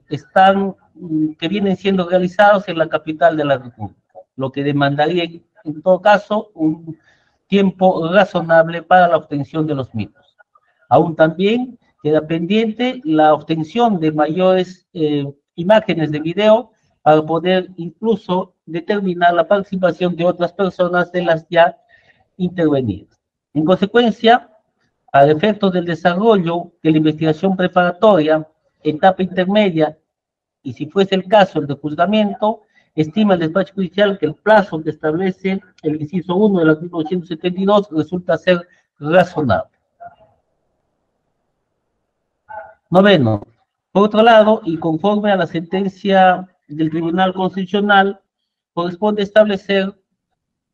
vienen siendo realizados en la capital de la República, lo que demandaría en todo caso un tiempo razonable para la obtención de los mismos. Aún también queda pendiente la obtención de mayores imágenes de video para poder incluso determinar la participación de otras personas de las ya intervenidas. En consecuencia, a efectos del desarrollo de la investigación preparatoria, etapa intermedia, y si fuese el caso el de juzgamiento, estima el despacho judicial que el plazo que establece el inciso 1 del artículo 172 resulta ser razonable. Noveno, por otro lado, y conforme a la sentencia del Tribunal Constitucional, corresponde establecer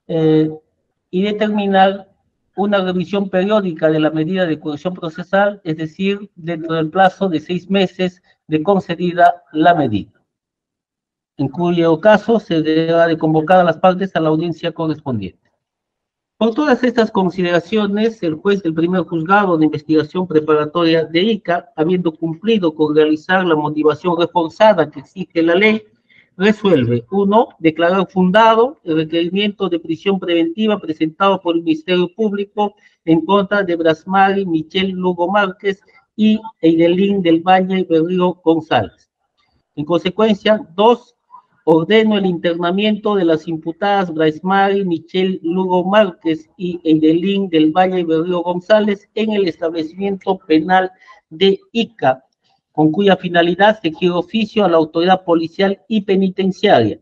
y determinar una revisión periódica de la medida de coerción procesal, es decir, dentro del plazo de 6 meses de concedida la medida, en cuyo caso se deberá de convocar a las partes a la audiencia correspondiente. Por todas estas consideraciones, el juez del primer juzgado de investigación preparatoria de Ica, habiendo cumplido con realizar la motivación reforzada que exige la ley, resuelve: 1. Declarar fundado el requerimiento de prisión preventiva presentado por el Ministerio Público en contra de Brasmari Michelle Lugo Márquez y Eidelín del Valle Berrío González. En consecuencia, 2. Ordeno el internamiento de las imputadas Brasmari Michelle Lugo Márquez y Eidelín del Valle Berrío González en el establecimiento penal de Ica, con cuya finalidad se quiere oficio a la autoridad policial y penitenciaria.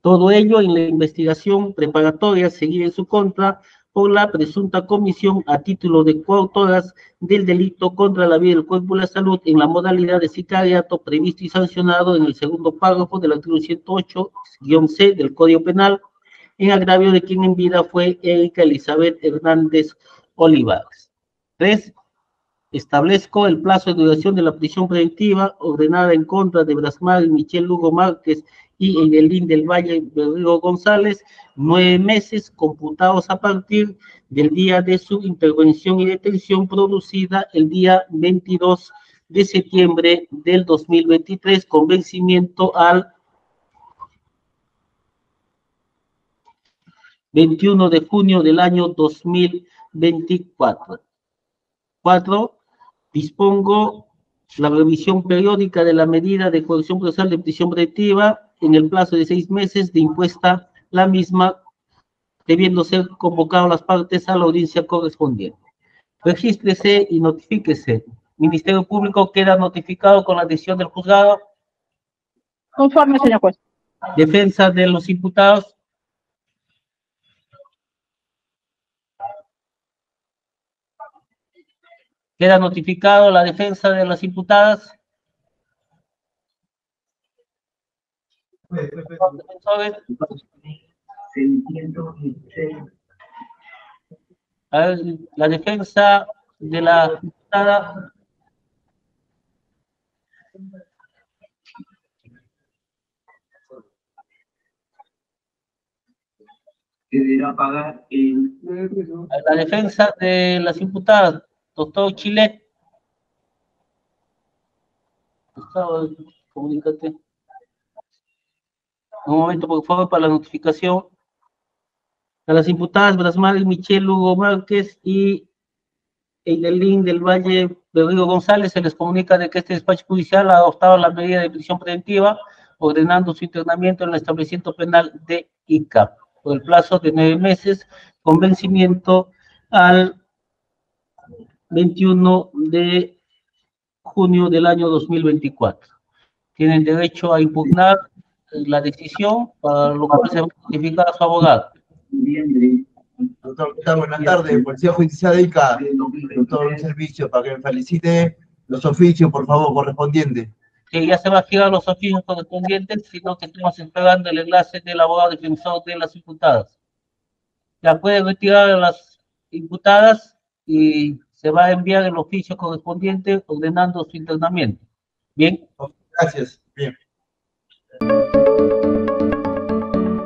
Todo ello en la investigación preparatoria seguida en su contra por la presunta comisión a título de coautoras del delito contra la vida, el cuerpo y la salud en la modalidad de sicariato previsto y sancionado en el segundo párrafo del artículo 108-C del Código Penal, en agravio de quien en vida fue Erika Elizabeth Hernández Olivares. 3. Establezco el plazo de duración de la prisión preventiva ordenada en contra de Brasmari Michelle Lugo Márquez y Eidelín del Valle Berrío González, 9 meses computados a partir del día de su intervención y detención producida el día 22 de septiembre del 2023, con vencimiento al 21 de junio del año 2024. 4. Dispongo la revisión periódica de la medida de coerción procesal de prisión preventiva en el plazo de 6 meses de impuesta la misma, debiendo ser convocado las partes a la audiencia correspondiente. Regístrese y notifíquese. Ministerio Público queda notificado con la decisión del juzgado. Conforme, señor juez. Defensa de los imputados. Queda notificado la defensa de las imputadas. La defensa de la imputada. Deberá pagar la defensa de las imputadas, doctor Chilet. Gustavo, comunícate. Un momento, por favor, para la notificación. A las imputadas Brasmar Michelle Hugo Márquez y Eidelín del Valle Rodrigo González se les comunica de que este despacho judicial ha adoptado la medida de prisión preventiva, ordenando su internamiento en el establecimiento penal de Ica por el plazo de 9 meses, con vencimiento al 21 de junio del año 2024. Tienen derecho a impugnar la decisión, para lo cual se va a notificar a su abogado. Doctor, ¿qué tal? Buenas tardes. Policía Judicial de Ica. Doctor, un servicio para que me felicite los oficios, por favor, correspondientes. Que ya se va a girar los oficios correspondientes, sino que estamos esperando el enlace del abogado defensor de las imputadas. Ya pueden retirar a las imputadas y se va a enviar el oficio correspondiente ordenando su internamiento. Bien. Gracias. Bien.